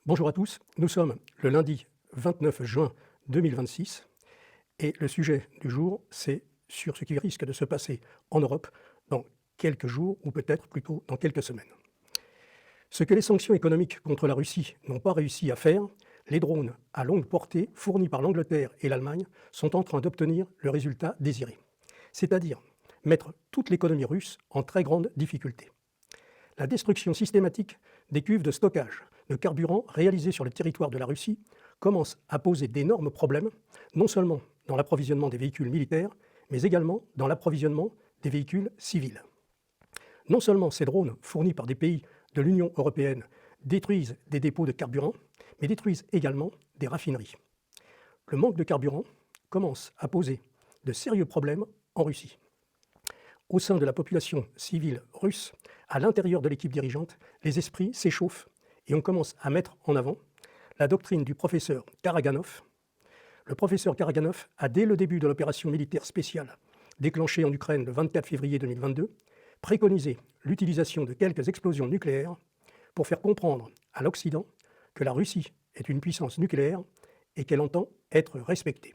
Bonjour à tous, nous sommes le lundi 29 juin 2026 et le sujet du jour, c'est sur ce qui risque de se passer en Europe dans quelques jours ou peut-être plutôt dans quelques semaines. Ce que les sanctions économiques contre la Russie n'ont pas réussi à faire, les drones à longue portée fournis par l'Angleterre et l'Allemagne sont en train d'obtenir le résultat désiré, c'est-à-dire mettre toute l'économie russe en très grande difficulté. La destruction systématique des cuves de stockage de carburant réalisées sur le territoire de la Russie commence à poser d'énormes problèmes, non seulement dans l'approvisionnement des véhicules militaires, mais également dans l'approvisionnement des véhicules civils. Non seulement ces drones fournis par des pays de l'Union européenne détruisent des dépôts de carburant, mais détruisent également des raffineries. Le manque de carburant commence à poser de sérieux problèmes en Russie. Au sein de la population civile russe, à l'intérieur de l'équipe dirigeante, les esprits s'échauffent et on commence à mettre en avant la doctrine du professeur Karaganov. Le professeur Karaganov a, dès le début de l'opération militaire spéciale déclenchée en Ukraine le 24 février 2022, préconisé l'utilisation de quelques explosions nucléaires pour faire comprendre à l'Occident que la Russie est une puissance nucléaire et qu'elle entend être respectée.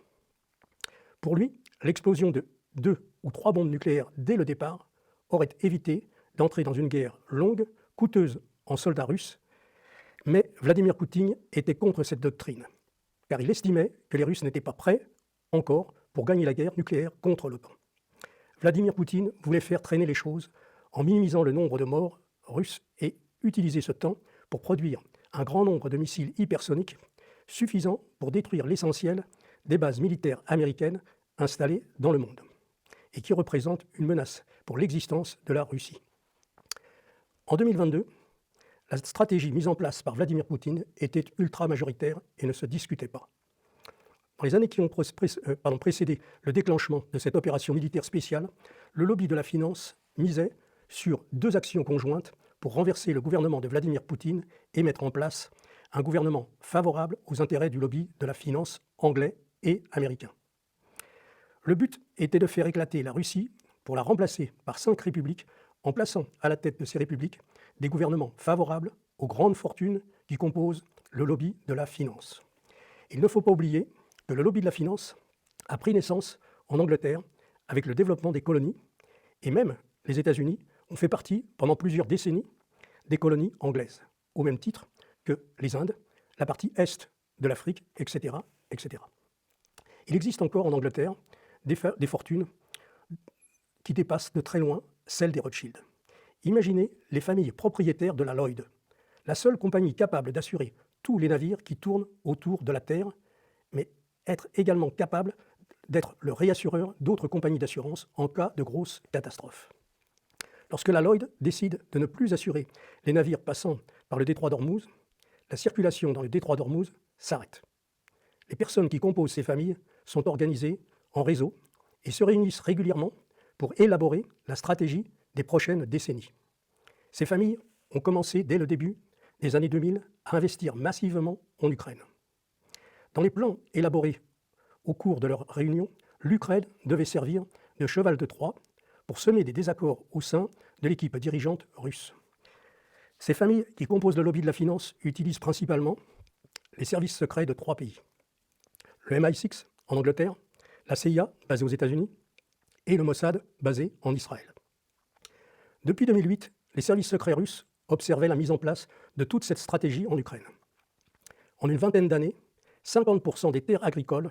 Pour lui, l'explosion de 2 ou 3 bombes nucléaires dès le départ aurait évité d'entrer dans une guerre longue, coûteuse en soldats russes, mais Vladimir Poutine était contre cette doctrine, car il estimait que les Russes n'étaient pas prêts encore pour gagner la guerre nucléaire contre l'OTAN. Vladimir Poutine voulait faire traîner les choses en minimisant le nombre de morts russes et utiliser ce temps pour produire un grand nombre de missiles hypersoniques suffisants pour détruire l'essentiel des bases militaires américaines installées dans le monde et qui représentent une menace pour l'existence de la Russie. En 2022, la stratégie mise en place par Vladimir Poutine était ultra-majoritaire et ne se discutait pas. Dans les années qui ont précédé le déclenchement de cette opération militaire spéciale, le lobby de la finance misait sur 2 actions conjointes pour renverser le gouvernement de Vladimir Poutine et mettre en place un gouvernement favorable aux intérêts du lobby de la finance anglais et américain. Le but était de faire éclater la Russie pour la remplacer par 5 républiques en plaçant à la tête de ces républiques des gouvernements favorables aux grandes fortunes qui composent le lobby de la finance. Il ne faut pas oublier que le lobby de la finance a pris naissance en Angleterre avec le développement des colonies et même les États-Unis ont fait partie pendant plusieurs décennies des colonies anglaises, au même titre que les Indes, la partie est de l'Afrique, etc., etc. Il existe encore en Angleterre des fortunes qui dépassent de très loin celles des Rothschild. Imaginez les familles propriétaires de la Lloyd, la seule compagnie capable d'assurer tous les navires qui tournent autour de la Terre, mais être également capable d'être le réassureur d'autres compagnies d'assurance en cas de grosse catastrophe. Lorsque la Lloyd décide de ne plus assurer les navires passant par le détroit d'Ormuz, la circulation dans le détroit d'Ormuz s'arrête. Les personnes qui composent ces familles sont organisées en réseau et se réunissent régulièrement pour élaborer la stratégie des prochaines décennies. Ces familles ont commencé dès le début des années 2000 à investir massivement en Ukraine. Dans les plans élaborés au cours de leur réunion, l'Ukraine devait servir de cheval de Troie pour semer des désaccords au sein de l'équipe dirigeante russe. Ces familles qui composent le lobby de la finance utilisent principalement les services secrets de 3 pays. Le MI6 en Angleterre, la CIA basée aux États-Unis et le Mossad basé en Israël. Depuis 2008, les services secrets russes observaient la mise en place de toute cette stratégie en Ukraine. En une vingtaine d'années, 50% des terres agricoles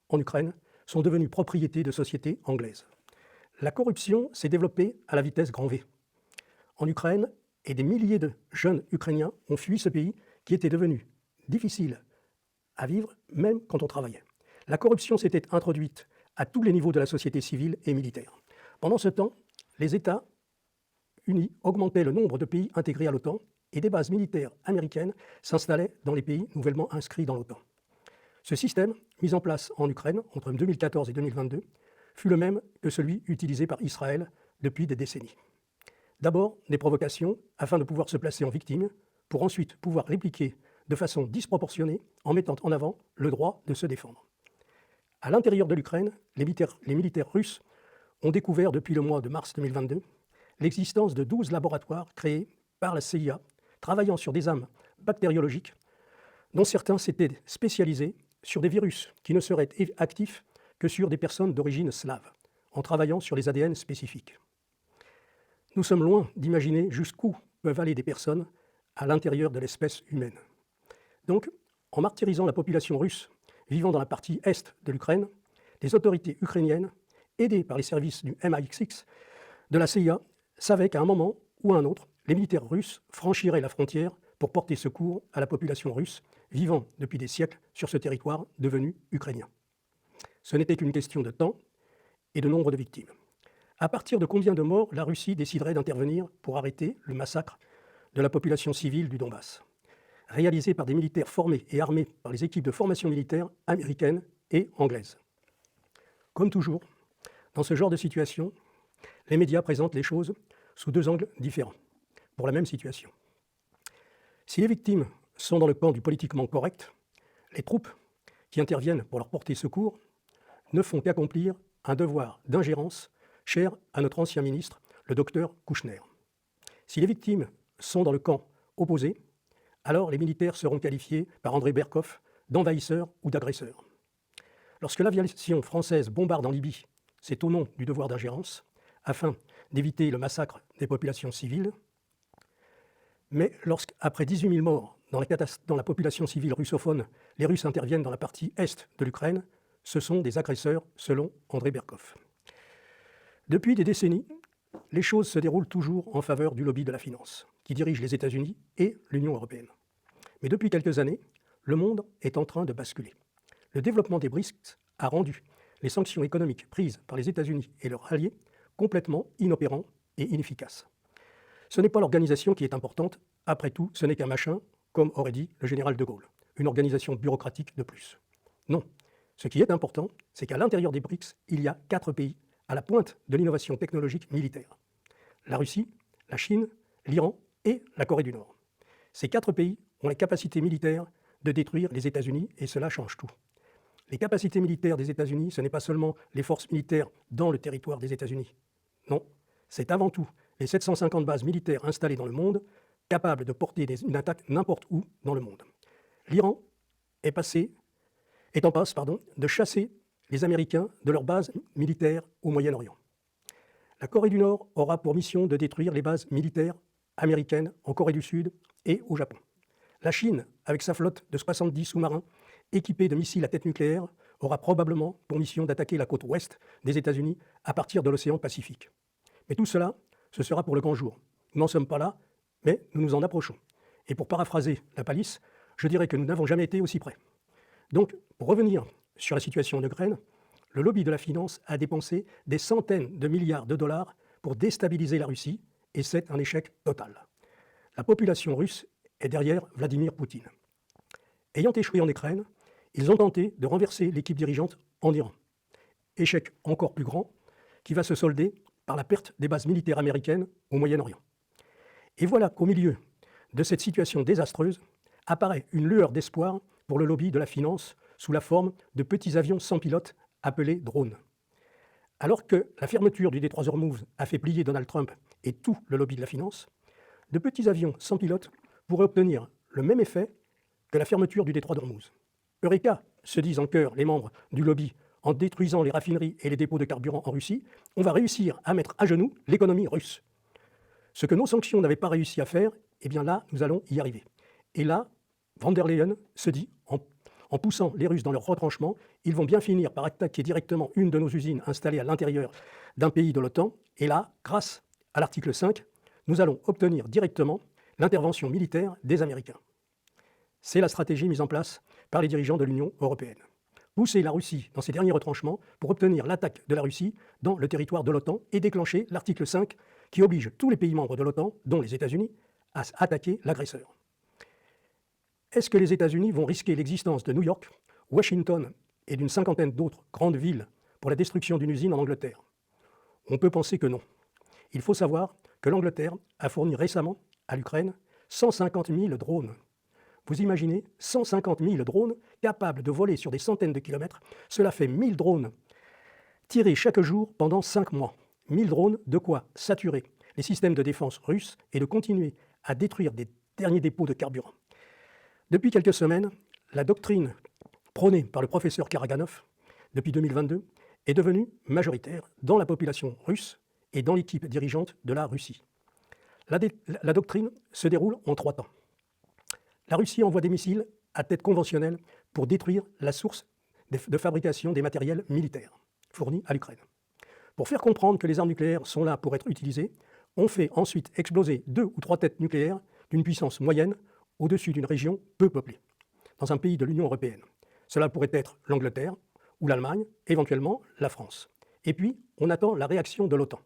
en Ukraine sont devenues propriété de sociétés anglaises. La corruption s'est développée à la vitesse grand V. En Ukraine, et des milliers de jeunes Ukrainiens ont fui ce pays qui était devenu difficile à vivre, même quand on travaillait. La corruption s'était introduite à tous les niveaux de la société civile et militaire. Pendant ce temps, les États-Unis augmentaient le nombre de pays intégrés à l'OTAN et des bases militaires américaines s'installaient dans les pays nouvellement inscrits dans l'OTAN. Ce système, mis en place en Ukraine entre 2014 et 2022, fut le même que celui utilisé par Israël depuis des décennies. D'abord, des provocations afin de pouvoir se placer en victime, pour ensuite pouvoir répliquer de façon disproportionnée en mettant en avant le droit de se défendre. À l'intérieur de l'Ukraine, les militaires russes ont découvert depuis le mois de mars 2022 l'existence de 12 laboratoires créés par la CIA, travaillant sur des armes bactériologiques dont certains s'étaient spécialisés sur des virus qui ne seraient actifs que sur des personnes d'origine slave, en travaillant sur les ADN spécifiques. Nous sommes loin d'imaginer jusqu'où peuvent aller des personnes à l'intérieur de l'espèce humaine. Donc, en martyrisant la population russe vivant dans la partie est de l'Ukraine, les autorités ukrainiennes, aidées par les services du MI6 de la CIA, savaient qu'à un moment ou à un autre, les militaires russes franchiraient la frontière pour porter secours à la population russe vivant depuis des siècles sur ce territoire devenu ukrainien. Ce n'était qu'une question de temps et de nombre de victimes. À partir de combien de morts la Russie déciderait d'intervenir pour arrêter le massacre de la population civile du Donbass, réalisé par des militaires formés et armés par les équipes de formation militaire américaines et anglaises. Comme toujours, dans ce genre de situation, les médias présentent les choses sous deux angles différents, pour la même situation. Si les victimes sont dans le camp du politiquement correct, les troupes qui interviennent pour leur porter secours ne font qu'accomplir un devoir d'ingérence cher à notre ancien ministre, le docteur Kouchner. Si les victimes sont dans le camp opposé, alors les militaires seront qualifiés par André Berkoff d'envahisseurs ou d'agresseurs. Lorsque l'aviation française bombarde en Libye, c'est au nom du devoir d'ingérence, afin d'éviter le massacre des populations civiles. Mais lorsqu'après 18 000 morts dans la population civile russophone, les Russes interviennent dans la partie est de l'Ukraine, ce sont des agresseurs, selon André Berkoff. Depuis des décennies, les choses se déroulent toujours en faveur du lobby de la finance, qui dirige les États-Unis et l'Union européenne. Mais depuis quelques années, le monde est en train de basculer. Le développement des BRICS a rendu les sanctions économiques prises par les États-Unis et leurs alliés complètement inopérants et inefficaces. Ce n'est pas l'organisation qui est importante, après tout, ce n'est qu'un machin, comme aurait dit le général de Gaulle, une organisation bureaucratique de plus. Non, ce qui est important, c'est qu'à l'intérieur des BRICS, il y a 4 pays à la pointe de l'innovation technologique militaire. La Russie, la Chine, l'Iran et la Corée du Nord. Ces 4 pays ont les capacités militaires de détruire les États-Unis et cela change tout. Les capacités militaires des États-Unis, ce n'est pas seulement les forces militaires dans le territoire des États-Unis. Non, c'est avant tout les 750 bases militaires installées dans le monde, capables de porter une attaque n'importe où dans le monde. L'Iran est en passe de chasser les Américains de leurs bases militaires au Moyen-Orient. La Corée du Nord aura pour mission de détruire les bases militaires américaines en Corée du Sud et au Japon. La Chine, avec sa flotte de 70 sous-marins équipés de missiles à tête nucléaire, aura probablement pour mission d'attaquer la côte ouest des États-Unis à partir de l'océan Pacifique. Mais tout cela, ce sera pour le grand jour. Nous n'en sommes pas là, mais nous nous en approchons. Et pour paraphraser la palisse, je dirais que nous n'avons jamais été aussi près. Donc, pour revenir sur la situation en Ukraine, le lobby de la finance a dépensé des centaines de milliards de dollars pour déstabiliser la Russie, et c'est un échec total. La population russe est derrière Vladimir Poutine. Ayant échoué en Ukraine, ils ont tenté de renverser l'équipe dirigeante en Iran. Échec encore plus grand, qui va se solder par la perte des bases militaires américaines au Moyen-Orient. Et voilà qu'au milieu de cette situation désastreuse, apparaît une lueur d'espoir pour le lobby de la finance sous la forme de petits avions sans pilote appelés drones. Alors que la fermeture du détroit d'Ormuz a fait plier Donald Trump et tout le lobby de la finance, de petits avions sans pilote pourraient obtenir le même effet que la fermeture du détroit d'Ormuz. Eureka, se disent en chœur les membres du lobby, en détruisant les raffineries et les dépôts de carburant en Russie, on va réussir à mettre à genoux l'économie russe. Ce que nos sanctions n'avaient pas réussi à faire, eh bien là, nous allons y arriver. Et là, Von der Leyen se dit, en poussant les Russes dans leur retranchement, ils vont bien finir par attaquer directement une de nos usines installées à l'intérieur d'un pays de l'OTAN. Et là, grâce à l'article 5, nous allons obtenir directement l'intervention militaire des Américains. C'est la stratégie mise en place par les dirigeants de l'Union européenne. Pousser la Russie dans ses derniers retranchements pour obtenir l'attaque de la Russie dans le territoire de l'OTAN et déclencher l'article 5 qui oblige tous les pays membres de l'OTAN, dont les États-Unis, à attaquer l'agresseur. Est-ce que les États-Unis vont risquer l'existence de New York, Washington et d'une cinquantaine d'autres grandes villes pour la destruction d'une usine en Angleterre? On peut penser que non. Il faut savoir que l'Angleterre a fourni récemment à l'Ukraine 150 000 drones. Vous imaginez 150 000 drones capables de voler sur des centaines de kilomètres. Cela fait 1000 drones tirés chaque jour pendant 5 mois. 1000 drones, de quoi saturer les systèmes de défense russes et de continuer à détruire des derniers dépôts de carburant. Depuis quelques semaines, la doctrine prônée par le professeur Karaganov depuis 2022 est devenue majoritaire dans la population russe et dans l'équipe dirigeante de la Russie. La doctrine se déroule en 3 temps. La Russie envoie des missiles à tête conventionnelle pour détruire la source de fabrication des matériels militaires fournis à l'Ukraine. Pour faire comprendre que les armes nucléaires sont là pour être utilisées, on fait ensuite exploser 2 ou 3 têtes nucléaires d'une puissance moyenne au-dessus d'une région peu peuplée, dans un pays de l'Union européenne. Cela pourrait être l'Angleterre ou l'Allemagne, éventuellement la France. Et puis, on attend la réaction de l'OTAN.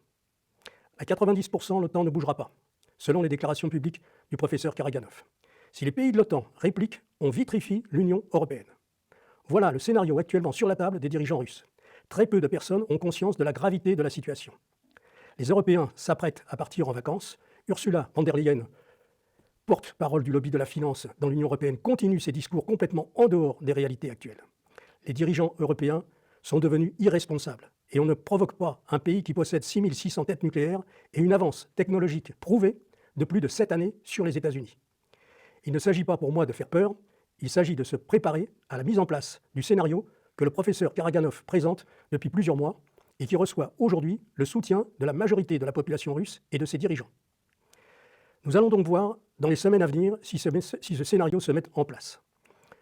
À 90%, l'OTAN ne bougera pas, selon les déclarations publiques du professeur Karaganov. Si les pays de l'OTAN répliquent, on vitrifie l'Union européenne. Voilà le scénario actuellement sur la table des dirigeants russes. Très peu de personnes ont conscience de la gravité de la situation. Les Européens s'apprêtent à partir en vacances. Ursula von der Leyen, porte-parole du lobby de la finance dans l'Union européenne, continue ses discours complètement en dehors des réalités actuelles. Les dirigeants européens sont devenus irresponsables et on ne provoque pas un pays qui possède 6600 têtes nucléaires et une avance technologique prouvée de plus de 7 années sur les États-Unis. Il ne s'agit pas pour moi de faire peur, il s'agit de se préparer à la mise en place du scénario que le professeur Karaganov présente depuis plusieurs mois et qui reçoit aujourd'hui le soutien de la majorité de la population russe et de ses dirigeants. Nous allons donc voir dans les semaines à venir si ce scénario se met en place.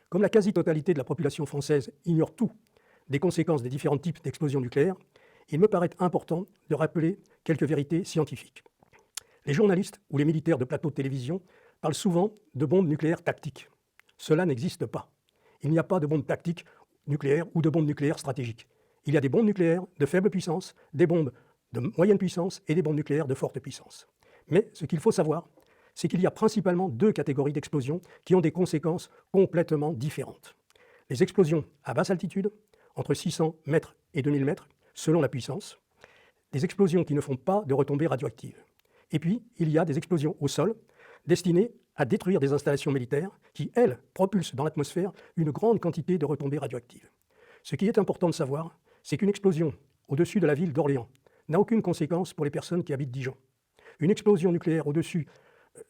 Comme la quasi-totalité de la population française ignore tout des conséquences des différents types d'explosions nucléaires, il me paraît important de rappeler quelques vérités scientifiques. Les journalistes ou les militaires de plateaux de télévision parlent souvent de bombes nucléaires tactiques. Cela n'existe pas. Il n'y a pas de bombes tactiques nucléaires ou de bombes nucléaires stratégiques. Il y a des bombes nucléaires de faible puissance, des bombes de moyenne puissance et des bombes nucléaires de forte puissance. Mais ce qu'il faut savoir, c'est qu'il y a principalement 2 catégories d'explosions qui ont des conséquences complètement différentes. Les explosions à basse altitude, entre 600 mètres et 2000 mètres, selon la puissance. Des explosions qui ne font pas de retombées radioactives. Et puis, il y a des explosions au sol, destinées à détruire des installations militaires qui, elles, propulsent dans l'atmosphère une grande quantité de retombées radioactives. Ce qui est important de savoir, c'est qu'une explosion au-dessus de la ville d'Orléans n'a aucune conséquence pour les personnes qui habitent Dijon. Une explosion nucléaire au-dessus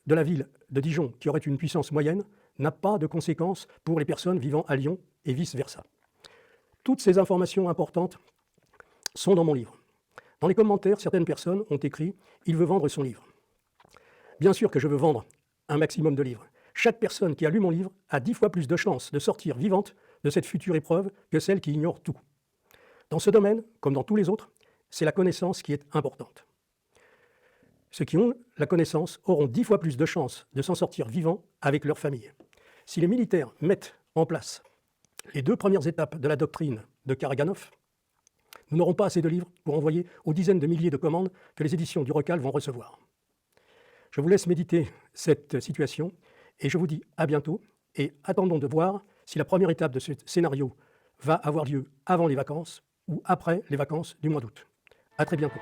de la ville de Dijon, qui aurait une puissance moyenne, n'a pas de conséquences pour les personnes vivant à Lyon et vice-versa. Toutes ces informations importantes sont dans mon livre. Dans les commentaires, certaines personnes ont écrit « Il veut vendre son livre ». Bien sûr que je veux vendre un maximum de livres. Chaque personne qui a lu mon livre a 10 fois plus de chances de sortir vivante de cette future épreuve que celle qui ignore tout. Dans ce domaine, comme dans tous les autres, c'est la connaissance qui est importante. Ceux qui ont la connaissance auront 10 fois plus de chances de s'en sortir vivants avec leur famille. Si les militaires mettent en place les 2 premières étapes de la doctrine de Karaganov, nous n'aurons pas assez de livres pour envoyer aux dizaines de milliers de commandes que les éditions du Recal vont recevoir. Je vous laisse méditer cette situation et je vous dis à bientôt et attendons de voir si la première étape de ce scénario va avoir lieu avant les vacances ou après les vacances du mois d'août. À très bientôt.